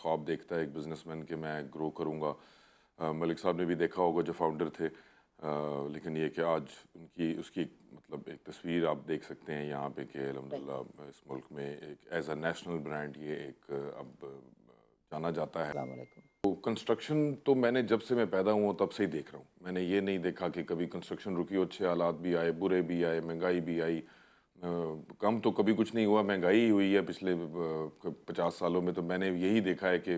خواب دیکھتا ہے ایک بزنس مین کہ میں گرو کروں گا. ملک صاحب نے بھی دیکھا ہوگا جو فاؤنڈر تھے, لیکن یہ کہ آج اس کی مطلب ایک تصویر آپ دیکھ سکتے ہیں یہاں پہ کہ الحمدللہ اس ملک میں ایک ایز اے نیشنل برانڈ یہ ایک اب جانا جاتا ہے. السلام علیکم. تو کنسٹرکشن تو میں نے جب سے میں پیدا ہوا تب سے ہی دیکھ رہا ہوں. میں نے یہ نہیں دیکھا کہ کبھی کنسٹرکشن رکی ہو, اچھے حالات بھی آئے, برے بھی آئے, مہنگائی بھی آئی. کم تو کبھی کچھ نہیں ہوا, مہنگائی ہی ہوئی ہے پچھلے 50 سالوں میں. تو میں نے یہی دیکھا ہے کہ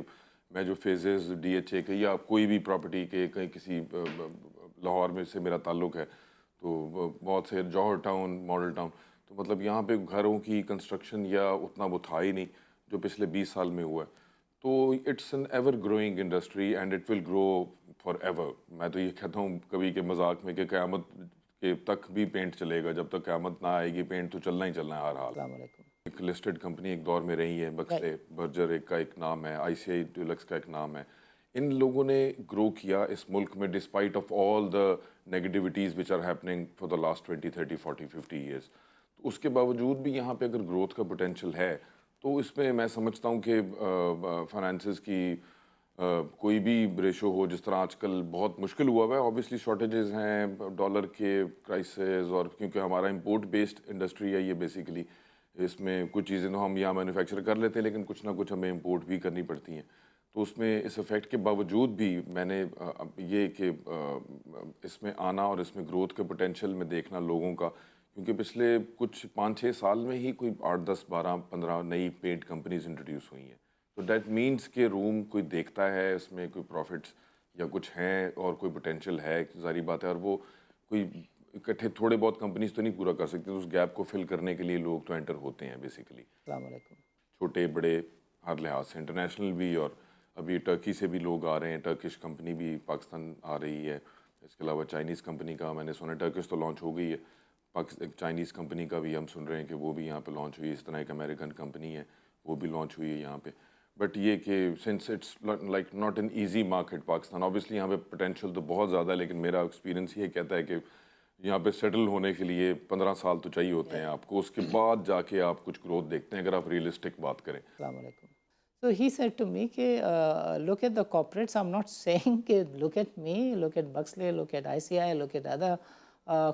میں جو فیزز DHA کے یا کوئی بھی پراپرٹی کے کہیں کسی لاہور میں سے میرا تعلق ہے, تو بہت سے جوہر ٹاؤن, ماڈل ٹاؤن, تو مطلب یہاں پہ گھروں کی کنسٹرکشن یا اتنا وہ تھا ہی نہیں جو پچھلے 20 سال میں ہوا ہے. تو it's an ever growing industry and it will grow forever. میں تو یہ کہتا ہوں کبھی کہ مذاق میں کہ قیامت کے تک بھی پینٹ چلے گا, جب تک قیامت نہ آئے گی پینٹ تو چلنا ہی چلنا ہے ہر حال. السلام علیکم. ایک لسٹڈ کمپنی ایک دور میں رہی ہے, بکسلے برجر ایک کا ایک نام ہے, ICI ڈیلکس کا ایک نام ہے. ان لوگوں نے گرو کیا اس ملک میں despite of all the negativities which are happening for the last 20 30 40 50 years. تو اس کے باوجود بھی یہاں پہ اگر گروتھ کا پوٹینشیل ہے تو اس میں میں سمجھتا ہوں کہ فائنانسز کی کوئی بھی ریشو ہو, جس طرح آج کل بہت مشکل ہوا ہوا ہے. اوبیسلی شارٹیجز ہیں ڈالر کے کرائسز, اور کیونکہ ہمارا امپورٹ بیسڈ انڈسٹری ہے یہ بیسیکلی, اس میں کچھ چیزیں تو ہم یہاں مینوفیکچر کر لیتے ہیں لیکن کچھ نہ کچھ ہمیں امپورٹ بھی کرنی پڑتی ہیں. تو اس میں اس افیکٹ کے باوجود بھی میں نے یہ کہ اس میں آنا اور اس میں گروتھ کے پوٹینشیل میں دیکھنا لوگوں کا, کیونکہ پچھلے کچھ 5-6 سال میں ہی کوئی 8 10 12 15 نئی پینٹ کمپنیز انٹروڈیوس ہوئی ہیں. تو دیٹ مینس کہ روم کوئی دیکھتا ہے, اس میں کوئی پروفٹس یا کچھ ہیں اور کوئی پوٹینشیل ہے, ظاہری بات ہے. اور وہ کوئی اکٹھے تھوڑے بہت کمپنیز تو نہیں پورا کر سکتے, تو اس گیپ کو فل کرنے کے لیے لوگ تو انٹر ہوتے ہیں بیسیکلی. السلام علیکم. چھوٹے بڑے ہر لحاظ سے, انٹرنیشنل بھی, اور ابھی ٹرکی سے بھی لوگ آ رہے ہیں, ٹرکش کمپنی بھی پاکستان آ رہی ہے. اس کے علاوہ چائنیز کمپنی کا میں نے سنا, ٹرکش تو لانچ ہو گئی ہے, ایک چائنیز کمپنی کا بھی ہم سن رہے ہیں کہ وہ بھی یہاں پہ لانچ ہوئی. اس طرح ایک امریکن کمپنی ہے وہ بھی لانچ ہوئی ہے یہاں پہ. بٹ یہ کہ sense it's like not an easy market Pakistan, obviously یہاں پہ پوٹینشیل تو بہت زیادہ ہے, لیکن میرا ایکسپیرینس یہ کہتا ہے کہ یہاں پہ سیٹل ہونے کے لیے 15 سال تو چاہیے ہوتے ہیں آپ کو, اس کے بعد جا کے آپ کچھ گروتھ دیکھتے ہیں اگر آپ ریئلسٹک بات کریں. السلام علیکم. So he said to me کہ look at the corporates. I'm not saying کہ look at me, look at Buxley, look at ICI, look at other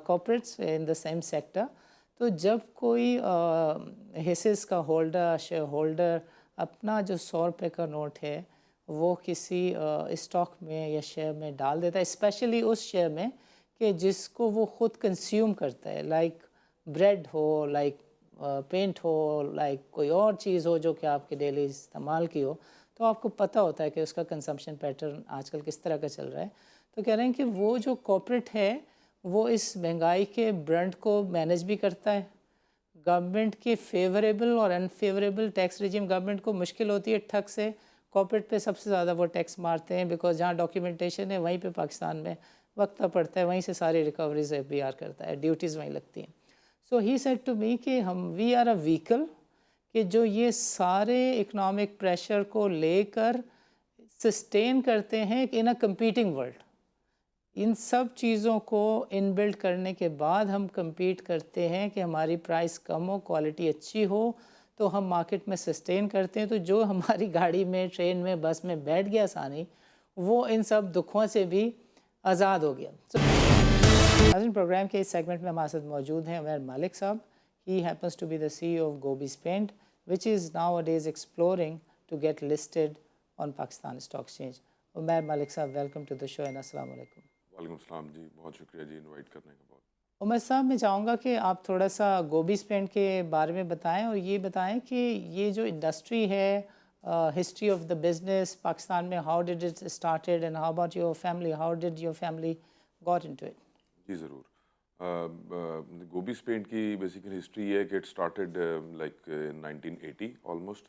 corporates in the same sector. تو جب کوئی حصص کا ہولڈر, شیئر ہولڈر اپنا جو 100 روپے کا نوٹ ہے وہ کسی اسٹاک میں یا شیئر میں ڈال دیتا ہے, اسپیشلی اس شیئر میں کہ جس کو وہ خود کنزیوم کرتا ہے, لائک بریڈ ہو, لائک پینٹ ہو, لائک کوئی اور چیز ہو جو کہ آپ کے ڈیلی استعمال کی ہو, تو آپ کو پتہ ہوتا ہے کہ اس کا کنزمپشن پیٹرن آج کل کس طرح کا چل رہا ہے. تو کہہ رہے ہیں کہ وہ جو کارپوریٹ ہے وہ اس مہنگائی کے برنٹ کو مینیج بھی کرتا ہے. گورنمنٹ کے فیوریبل اور انفیوریبل ٹیکس ریجیم, گورنمنٹ کو مشکل ہوتی ہے ٹھگ سے, کارپوریٹ پہ سب سے زیادہ وہ ٹیکس مارتے ہیں, بیکاز جہاں ڈاکیومنٹیشن ہے وہیں پہ پاکستان میں وقت پڑتا ہے, وہیں سے ساری ریکوریز FBR کرتا ہے, ڈیوٹیز وہیں لگتی ہیں. سو ہی سیڈ ٹو می کہ وی آر اے ویکل کہ جو یہ سارے اکنامک پریشر کو لے کر سسٹین کرتے ہیں ان اے کمپیٹنگ ورلڈ. ان سب چیزوں کو ان بلڈ کرنے کے بعد ہم کمپیٹ کرتے ہیں کہ ہماری پرائس کم ہو, کوالٹی اچھی ہو, تو ہم مارکیٹ میں سسٹین کرتے ہیں. تو جو ہماری گاڑی میں, ٹرین میں, بس میں بیٹھ گیا آسانی, وہ ان سب دکھوں سے بھی آزاد ہو گیا. ناظرین, پروگرام کے اس سیگمنٹ میں ہمارے ساتھ موجود ہیں عمیر مالک صاحب. He happens to be the CEO of Gobi's paint which is nowadays exploring to get listed on Pakistan Stock Exchange. Umair Malik صاحب, welcome to the show and السلام علیکم. وعلیکم السلام جی, بہت شکریہ جی انوائٹ کرنے کا. بہت عمیر صاحب, میں چاہوں گا کہ آپ تھوڑا سا گوبیز پینٹ کے بارے میں بتائیں, اور یہ بتائیں کہ یہ جو انڈسٹری ہے, history of the business Pakistan میں, how did it started and how about your family, how did your family got into it. جی ضرور. گوبیز پینٹ کی بیسیکل ہسٹری ہے کہ اٹ اسٹارٹیڈ لائک 1980 آلموسٹ.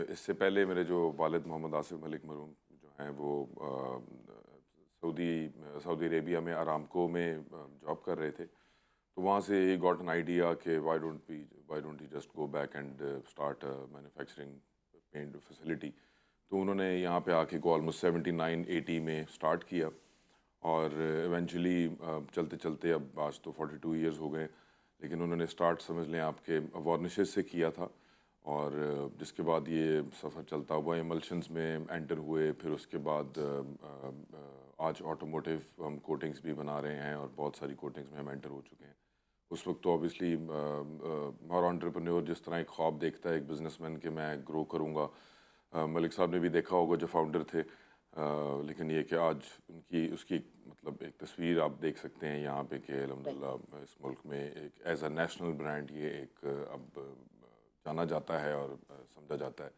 اس سے پہلے میرے جو والد محمد آصف ملک مرحوم جو ہیں وہ سعودی عربیہ میں ارامکو میں جاب کر رہے تھے. تو وہاں سے ہی گاٹ این آئیڈیا کہ why don't he just go back and start manufacturing paint facility. تو انہوں نے یہاں پہ آ کے کو آلموسٹ 79-80 میں اسٹارٹ کیا, اور ایونچولی چلتے چلتے اب آج تو 42 ایئرز ہو گئے, لیکن انہوں نے اسٹارٹ سمجھ لیں آپ کے وارنشز سے کیا تھا, اور جس کے بعد یہ سفر چلتا ہوا ایملشنز میں انٹر ہوئے، پھر اس کے بعد آج آٹوموٹیو ہم کوٹنگز بھی بنا رہے ہیں اور بہت ساری کوٹنگز میں ہم انٹر ہو چکے ہیں. اس وقت تو اوبیسلی ہر انٹرپرینور جس طرح ایک خواب دیکھتا ہے ایک بزنس مین کہ میں گرو کروں گا، ملک صاحب نے بھی دیکھا ہوگا جو فاؤنڈر تھے، لیکن یہ کہ آج اس کی مطلب ایک تصویر آپ دیکھ سکتے ہیں یہاں پہ کہ الحمدللہ اس ملک میں ایک ایز اے نیشنل برانڈ یہ ایک اب جانا جاتا ہے اور سمجھا جاتا ہے.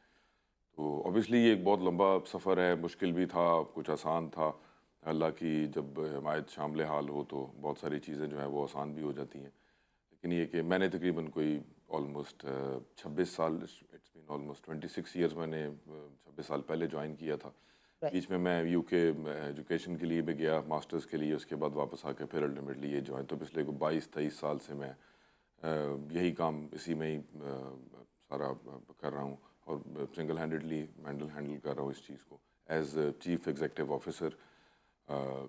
تو اوبیسلی یہ ایک بہت لمبا سفر ہے، مشکل بھی تھا، کچھ آسان تھا. اللہ کی جب حمایت شامل حال ہو تو بہت ساری چیزیں جو ہیں وہ آسان بھی ہو جاتی ہیں. لیکن یہ کہ میں نے تقریباً کوئی آلموسٹ 26 سال، اٹس بین آلموسٹ 26 ایئرز، میں نے 26 سال پہلے جوائن کیا تھا. بیچ میں یو کے ایجوکیشن کے لیے بھی گیا، ماسٹرز کے لیے، اس کے بعد واپس آ کے پھر الٹیمیٹلی یہ جوائن. تو پچھلے 22-23 سال سے میں یہی کام اسی میں ہی سارا کر رہا ہوں اور سنگل ہینڈیڈلی ہینڈل کر رہا ہوں اس چیز کو as chief executive officer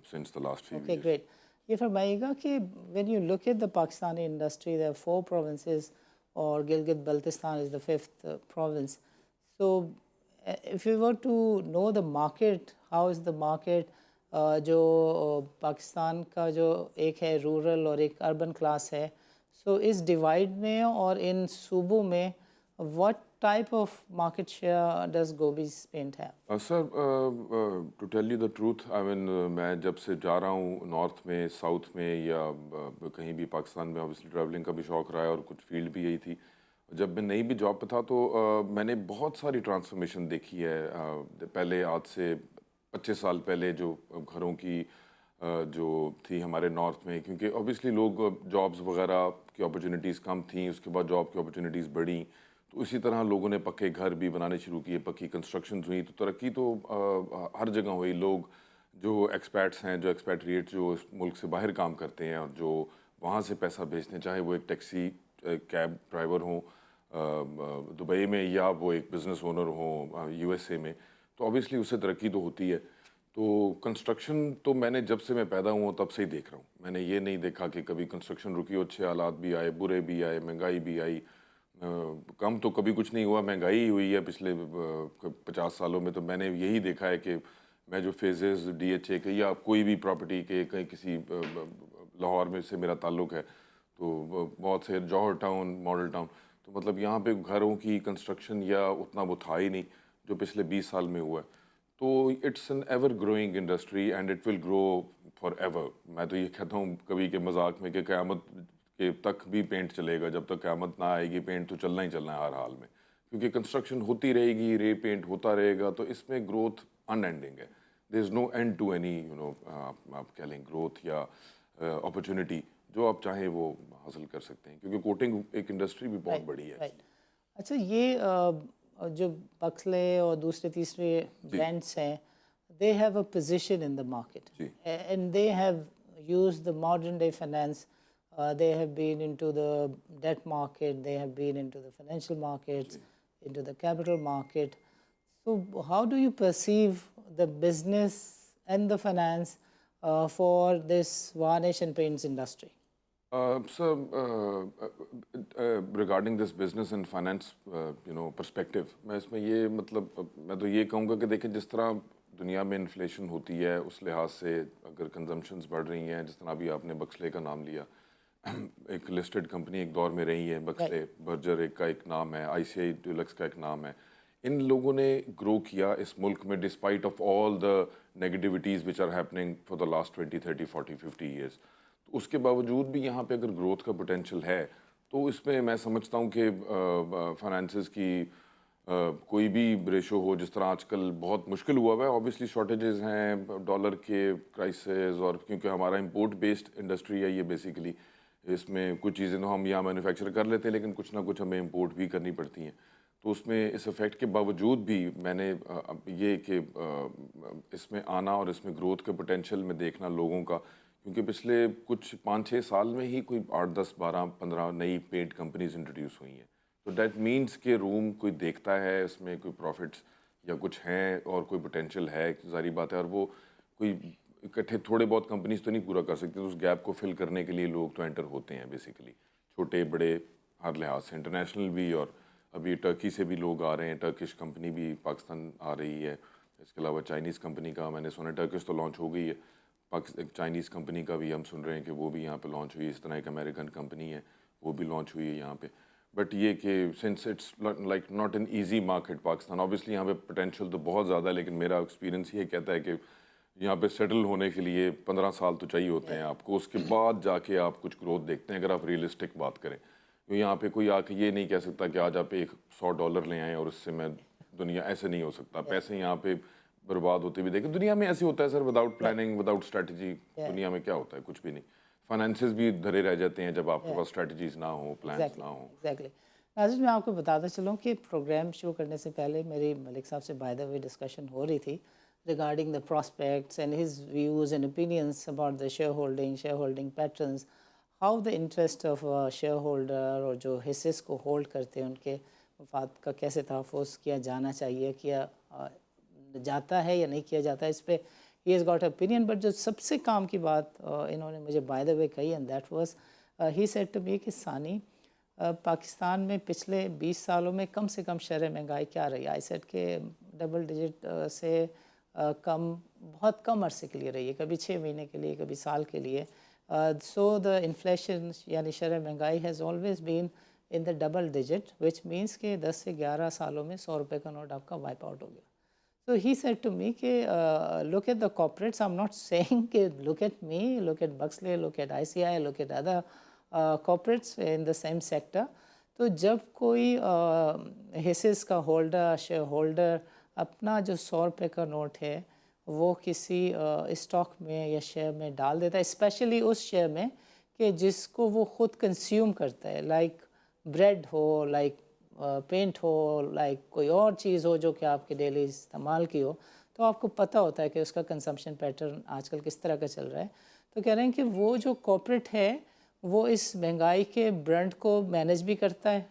since the last few Okay, years. great. یہ فرمائیے گا کہ when you look at the Pakistani industry, there are 4 provinces, or Gilgit Baltistan is the 5th province. So if you were to know the market, how is the market, جو پاکستان کا جو ایک ہے rural اور ایک اربن کلاس ہے، سو اس divide میں اور ان صوبوں میں what type of market share does Gobi's paint have? Sir to tell you the truth, I mean میں جب سے جا رہا ہوں نارتھ میں، ساؤتھ میں، یا کہیں بھی پاکستان میں، اوبیسلی ٹریولنگ کا بھی شوق رہا ہے اور کچھ فیلڈ بھی یہی تھی. جب میں نئی بھی جاب پہ تھا تو میں نے بہت ساری ٹرانسفارمیشن دیکھی ہے. پہلے آج سے 25 سال پہلے جو گھروں کی جو تھی ہمارے نارتھ میں، کیونکہ اوبیسلی لوگ جابز وغیرہ کی اپرچونیٹیز کم تھیں، اس کے بعد جاب کی اپرچونیٹیز بڑھیں، تو اسی طرح لوگوں نے پکے گھر بھی بنانے شروع کیے، پکی کنسٹرکشنز ہوئی، تو ترقی تو ہر جگہ ہوئی. لوگ جو ایکسپیٹس ہیں، جو ایکسپیٹریٹ جو اس ملک سے باہر کام کرتے ہیں اور جو وہاں سے پیسہ بھیجتے ہیں، چاہے وہ ایک ٹیکسی کیب ڈرائیور ہوں دبئی میں، یا وہ ایک بزنس اونر ہوں یو ایس اے میں، تو اوبیسلی اس سے ترقی تو ہوتی ہے. تو کنسٹرکشن تو میں نے جب سے میں پیدا ہوا ہوں تب سے ہی دیکھ رہا ہوں. میں نے یہ نہیں دیکھا کہ کبھی کنسٹرکشن رکی ہو، اچھے حالات بھی آئے، برے بھی آئے، مہنگائی بھی آئی. کم تو کبھی کچھ نہیں ہوا، مہنگائی ہی ہوئی ہے پچھلے 50 سالوں میں. تو میں نے یہی دیکھا ہے کہ میں جو فیزز ڈی ایچ اے کے یا کوئی بھی پراپرٹی کے، کہیں کسی لاہور میں سے میرا تعلق ہے، تو بہت سے جوہر ٹاؤن، ماڈل ٹاؤن، تو مطلب یہاں پہ گھروں کی کنسٹرکشن یا اتنا وہ تھا ہی نہیں جو پچھلے 20 سال میں ہوا ہے. تو it's an ever growing industry and it will grow forever. میں تو یہ کہتا ہوں کبھی کے مذاق میں کہ قیامت کے تک بھی پینٹ چلے گا، جب تک قیامت نہ آئے گی پینٹ تو چلنا ہی چلنا ہے ہر حال میں، کیونکہ کنسٹرکشن ہوتی رہے گی، رے پینٹ ہوتا رہے گا، تو اس میں گروتھ ان اینڈنگ ہے. دیر از نو اینڈ ٹو اینی آپ کہہ لیں گروتھ یا اپرچونیٹی، جو آپ چاہیں وہ حاصل کر سکتے ہیں، کیونکہ کوٹنگ ایک انڈسٹری بھی بہت بڑی ہے. رائٹ. اچھا، یہ جو بکسلے اور دوسرے تیسرے برانڈس ہیں، they have a position in the market, and they have used the modern day finance. They have been into the debt market, they have been into the financial markets, into the capital market. So how do you perceive the business and the finance for this varnish and paints industry? So regarding this business and finance perspective, میں اس میں یہ مطلب میں تو یہ کہوں گا کہ دیکھیں جس طرح دنیا میں انفلیشن ہوتی ہے اس لحاظ سے اگر کنزمپشنز بڑھ رہی ہیں، جس طرح ابھی آپ نے بکسلے کا نام لیا، ایک لسٹڈ کمپنی ایک دور میں رہی ہے بکسلے، برجر ایک کا ایک نام ہے، آئی سی آئی ڈیلکس کا ایک نام ہے. ان لوگوں نے گرو کیا اس ملک میں despite of all the negativities which are happening for the last 20, 30, 40, 50 years. تو اس کے باوجود بھی یہاں پہ اگر گروتھ کا پوٹینشیل ہے تو اس میں میں سمجھتا ہوں کہ فائنانسز کی کوئی بھی ریشو ہو، جس طرح آج کل بہت مشکل ہوا ہوا ہے، اوبیسلی شارٹیجز ہیں، ڈالر کے کرائسز، اور کیونکہ ہمارا امپورٹ بیسڈ انڈسٹری ہے یہ بیسیکلی، اس میں کچھ چیزیں تو ہم یہاں مینوفیکچر کر لیتے ہیں لیکن کچھ نہ کچھ ہمیں امپورٹ بھی کرنی پڑتی ہیں. تو اس میں اس افیکٹ کے باوجود بھی میں نے یہ کہ اس میں آنا اور اس میں گروتھ کے پوٹینشیل میں دیکھنا لوگوں کا، کیونکہ پچھلے کچھ 5-6 سال میں ہی کوئی 8, 10, 12, 15 نئی پینٹ کمپنیز انٹروڈیوس ہوئی ہیں. تو دیٹ مینس کہ روم کوئی دیکھتا ہے، اس میں کوئی پروفٹس یا کچھ ہیں اور کوئی پوٹینشیل ہے، ظاہری بات ہے. اور وہ کوئی اکٹھے تھوڑے بہت کمپنیز تو نہیں پورا کر سکتے، تو اس گیپ کو فل کرنے کے لیے لوگ تو انٹر ہوتے ہیں بیسیکلی، چھوٹے بڑے ہر لحاظ سے، انٹرنیشنل بھی اور ابھی ٹرکی سے بھی لوگ آ رہے ہیں, ٹرکش کمپنی بھی پاکستان آ رہی ہے. اس کے علاوہ چائنیز کمپنی کا میں نے سنا, ٹرکش تو لانچ ہو گئی ہے, ایک چائنیز کمپنی کا بھی ہم سن رہے ہیں کہ وہ بھی یہاں پہ لانچ ہوئی ہے. اس طرح ایک امریکن کمپنی ہے وہ بھی لانچ ہوئی ہے یہاں پہ. بٹ یہ کہ sense it's like not an easy market Pakistan, obviously یہاں پہ پوٹینشیل تو بہت زیادہ ہے, لیکن میرا ایکسپیرینس یہ کہتا ہے کہ یہاں پہ سیٹل ہونے کے لیے 15 سال تو چاہیے ہوتے ہیں آپ کو. اس کے بعد جا کے آپ کچھ گروتھ دیکھتے ہیں اگر آپ ریئلسٹک بات کریں. تو یہاں پہ کوئی آ کے یہ نہیں کہہ سکتا کہ آج آپ $100 لے آئیں اور اس سے میں دنیا, ایسے نہیں ہو سکتا. پیسے یہاں پہ برباد ہوتے بھی دیکھیں. دنیا میں ایسے ہوتا ہے سر, وداؤٹ پلاننگ, وداؤٹ اسٹریٹجی دنیا میں کیا ہوتا ہے, کچھ بھی نہیں. فائنینسز بھی دھرے رہ جاتے ہیں جب آپ کے پاس اسٹریٹجیز نہ ہوں, پلانس نہ ہوں. ایگزیکٹلی. ناظرین, میں آپ کو بتاتا چلوں کہ پروگرام شروع کرنے سے پہلے میری ملک صاحب سے بائی دا وے ڈسکشن ہو رہی تھی regarding the prospects and his views and opinions about the shareholding patterns, how the interest of a shareholder اور جو حصص کو ہولڈ کرتے ہیں ان کے مفاد کا کیسے تحفظ کیا جانا چاہیے, کیا جاتا ہے یا نہیں کیا جاتا ہے, اس پہ he has got opinion. But جو سب سے کام کی بات انہوں نے مجھے بائی دا وے کہی, and that was he said to me کہ ثانی پاکستان میں پچھلے 20 سالوں میں کم سے کم شرح مہنگائی کیا رہی ہے. I said کہ ڈبل ڈیجٹ سے کم, بہت کم عرصے کے لیے رہی ہے, کبھی 6 مہینے کے لیے, کبھی سال کے لیے. سو دا انفلیشن یعنی شرح مہنگائی has always been in the double digit, which means کہ 10 سے 11 سالوں میں 100 روپے کا نوٹ آپ کا وائپ آؤٹ ہو گیا. So he said to me کہ look at the corporates. I'm not saying کہ look at me, look at Buxley, look at ICI, look at other corporates in the same sector. تو جب کوئی حصص کا holder, share holder اپنا جو 100 روپے کا نوٹ ہے وہ کسی اسٹاک میں یا شیئر میں ڈال دیتا ہے, اسپیشلی اس شیئر میں کہ جس کو وہ خود کنزیوم کرتا ہے, لائک بریڈ ہو, لائک پینٹ ہو, لائک کوئی اور چیز ہو جو کہ آپ کے ڈیلی استعمال کی ہو, تو آپ کو پتہ ہوتا ہے کہ اس کا کنزمپشن پیٹرن آج کل کس طرح کا چل رہا ہے. تو کہہ رہے ہیں کہ وہ جو کارپوریٹ ہے وہ اس مہنگائی کے برنٹ کو مینیج بھی کرتا ہے.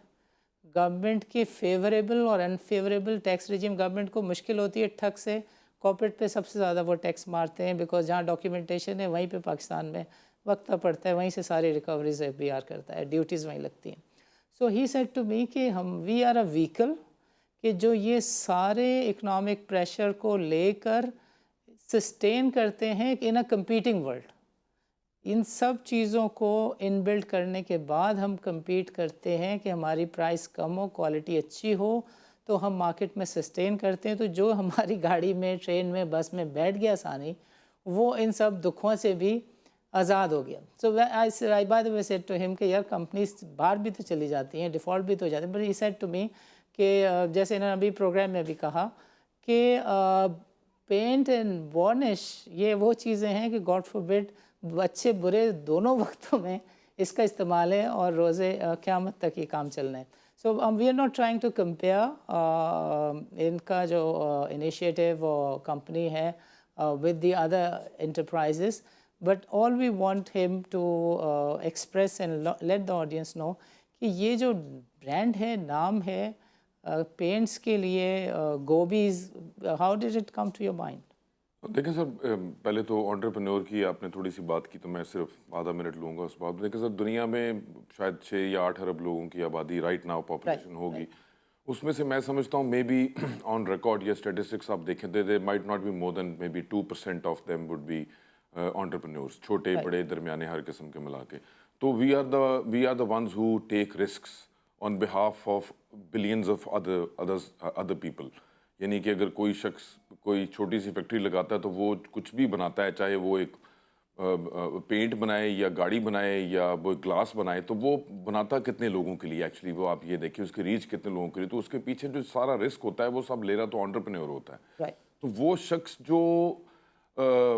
گورنمنٹ کے فیوریبل اور انفیوریبل ٹیکس ریجیم, گورنمنٹ کو مشکل ہوتی ہے ٹھگ سے, کارپوریٹ پہ سب سے زیادہ وہ ٹیکس مارتے ہیں, بیکاز جہاں ڈاکیومنٹیشن ہے وہیں پہ پاکستان میں وقت پڑتا ہے, وہیں سے ساری ریکوریز FBR کرتا ہے, ڈیوٹیز وہیں لگتی ہیں. سو ہی سیڈ ٹو می کہ ہم وی آر اے ویکل کہ جو یہ سارے اکنامک پریشر کو لے کر سسٹین کرتے ہیں ان اے کمپیٹنگ ورلڈ. ان سب چیزوں کو ان بلڈ کرنے کے بعد ہم کمپیٹ کرتے ہیں کہ ہماری پرائس کم ہو, کوالٹی اچھی ہو, تو ہم مارکیٹ میں سسٹین کرتے ہیں. تو جو ہماری گاڑی میں, ٹرین میں, بس میں بیٹھ گیا ثانی, وہ ان سب دکھوں سے بھی آزاد ہو گیا. So I by the way said to ہم کہ یار کمپنیز باہر بھی تو چلی جاتی ہیں, ڈیفالٹ بھی تو ہو جاتے ہیں, but he said to me کہ جیسے انہوں نے ابھی پروگرام میں بھی کہا کہ پینٹ اینڈ وارنش یہ وہ چیزیں ہیں کہ گاڈ فوربڈ اچھے برے دونوں وقتوں میں اس کا استعمال ہے اور روزے قیامت تک یہ کام چلنا ہے. So we are not trying to compare ان کا جو انیشیٹو کمپنی ہے with the other enterprises, but all we want him to express and let the audience know کہ یہ جو برانڈ ہے, نام ہے پینٹس کے لیے, گوبیز, how did it come to your mind? دیکھیں سر, پہلے تو انٹرپرینور کی آپ نے تھوڑی سی بات کی, تو میں صرف آدھا منٹ لوں گا اس بات. دیکھیں سر, دنیا میں شاید 6 یا 8 ارب لوگوں کی آبادی رائٹ ناؤ پاپولیشن ہوگی. اس میں سے میں سمجھتا ہوں مے بی آن ریکارڈ یا اسٹیٹسٹکس آپ دیکھیں تو they might not be more than maybe 2% of them would be entrepreneurs, چھوٹے بڑے درمیانے ہر قسم کے ملا کے. تو we are the ones who take risks on behalf of billions of other people. یعنی کہ اگر کوئی شخص کوئی چھوٹی سی فیکٹری لگاتا ہے تو وہ کچھ بھی بناتا ہے, چاہے وہ ایک پینٹ بنائے یا گاڑی بنائے یا وہ گلاس بنائے, تو وہ بناتا کتنے لوگوں کے لیے ایکچولی, وہ آپ یہ دیکھیں اس کی ریچ کتنے لوگوں کے لیے. تو اس کے پیچھے جو سارا رسک ہوتا ہے وہ سب لے رہا تو انٹرپرینور ہوتا ہے. تو وہ شخص جو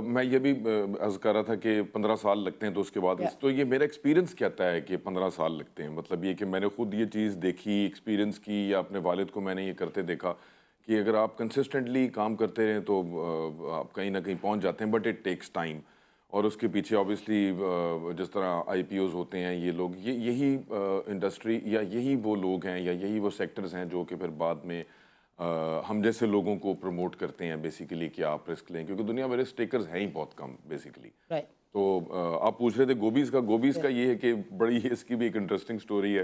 میں یہ بھی عرض کر رہا تھا کہ 15 سال لگتے ہیں, تو اس کے بعد تو یہ میرا ایکسپیرینس کہتا ہے کہ 15 سال لگتے ہیں. مطلب یہ کہ میں نے خود یہ چیز دیکھی, ایکسپیرینس کی, یا اپنے والد کو میں نے یہ کرتے دیکھا کہ اگر آپ کنسسٹنٹلی کام کرتے رہیں تو آپ کہیں نہ کہیں پہنچ جاتے ہیں, بٹ اٹ ٹیکس ٹائم. اور اس کے پیچھے آبویسلی جس طرح IPOs ہوتے ہیں, یہ لوگ یہی انڈسٹری یا یہی وہ لوگ ہیں یا یہی وہ سیکٹرز ہیں جو کہ پھر بعد میں ہم جیسے لوگوں کو پروموٹ کرتے ہیں بیسیکلی کہ آپ رسک لیں, کیونکہ دنیا میں رسک ٹیکرز ہیں ہی بہت کم بیسیکلی. تو آپ پوچھ رہے تھے گوبیز کا. گوبیز کا یہ ہے کہ بڑی اس کی بھی ایک انٹرسٹنگ سٹوری ہے.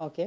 Okay.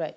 Right.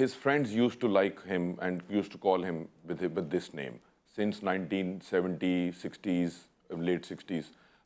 his friends used to like him and used to call him with this name since 1970, 60s, late 60s,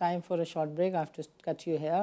time for a short break. I have to cut you here.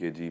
kg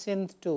Sindh too.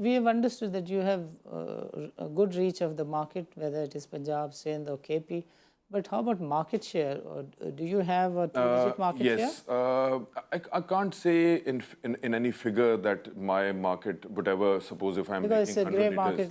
We have understood that you have a good reach of the market, whether it is Punjab, Sindh or KP. But how about market share? Do you have a two-digit market share? Yes. I can't say in any figure that my market, whatever, suppose if I'm Because making it's a grey 100 liters. market.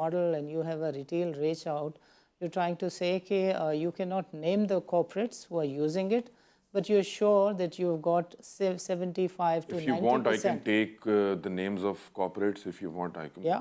model and you have a retail reach out, you're trying to say that you cannot name the corporates who are using it, but you're sure that you've got 75 to 90%. If you want, I can take the names of corporates. If you want, I can. Yeah,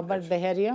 about Beharia?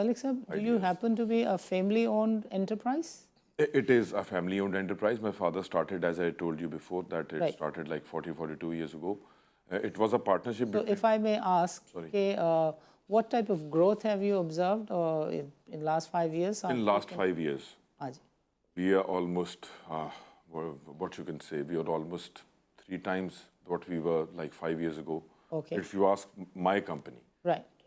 Malik sir, do you happen to be a family-owned enterprise? It is a family-owned enterprise. My father started, as I told you before, that it started like 42 years ago. It was a partnership. So if I may ask, what type of growth have you observed in last 5 years? In last 5 years, Aji. we are almost, what you can say, we are almost 3 times what we were like 5 years ago. Okay. If you ask my company. Right.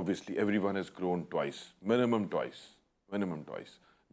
obviously everyone has grown twice, minimum twice.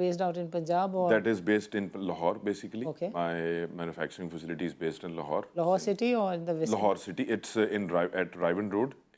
based out in Punjab or? That is based in Lahore basically. Okay. My manufacturing facility is based in Lahore. Lahore city or in the vicinity? Lahore city. It's at Riven Road,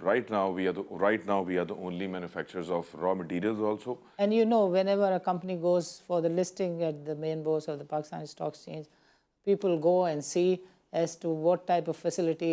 right now we are the only manufacturers of raw materials also. And you know, whenever a company goes for the listing at the main bourse of the Pakistan Stock Exchange, people go and see as to what type of facility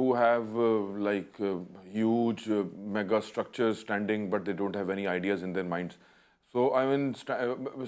who have huge mega structures standing, but they don't have any ideas in their minds. So I mean,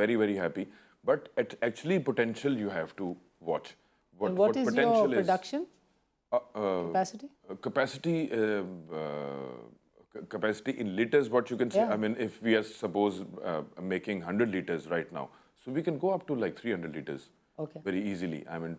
very, very happy. But actually, potential you have to watch. What is your production capacity? Capacity in liters, what you can say. I mean, if we are suppose making 100 liters right now, so we can go up to like 300 liters. Okay. Very easily. I mean,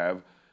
have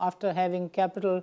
After having capital,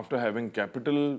After having capital,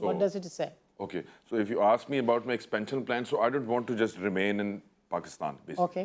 What does it say? Okay, so if you ask me about my expansion plan, so I don't want to just remain in Pakistan basically. Okay.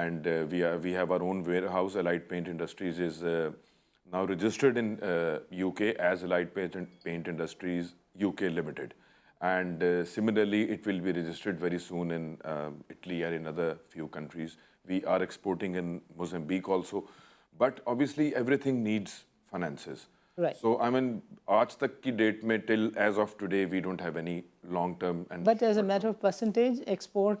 And we have our own warehouse. Allied Paint Industries is now registered in UK as Allied Paint Industries UK Limited, and similarly it will be registered very soon in Italy and in other few countries. We are exporting in Mozambique also, but obviously everything needs finances. Right. So I mean, aaj tak ki date mein till as of today, we don't have any long term and. But as a matter of percentage, export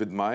With my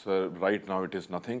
sir, right now it is nothing.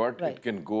but it can go.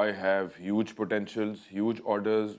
I have huge potentials, huge orders.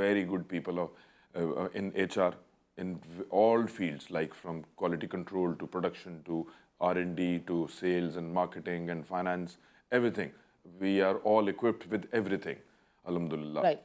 very good people in HR. In all fields, like from quality control to production to R&D to sales and marketing and finance, everything. We are all equipped with everything. Alhamdulillah. Right.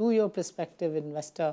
to your prospective investor,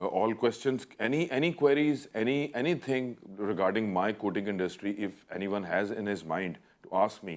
all questions, any queries, anything regarding my coating industry, if anyone has in his mind to ask me,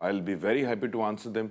I'll be very happy to answer them.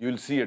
You will see a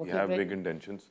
We have big intentions.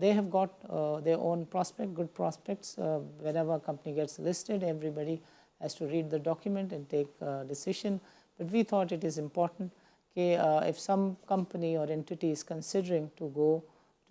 They have got their own good prospects. Whenever a company gets listed, everybody has to read the document and take a decision. But we thought it is important that if some company or entity is considering to go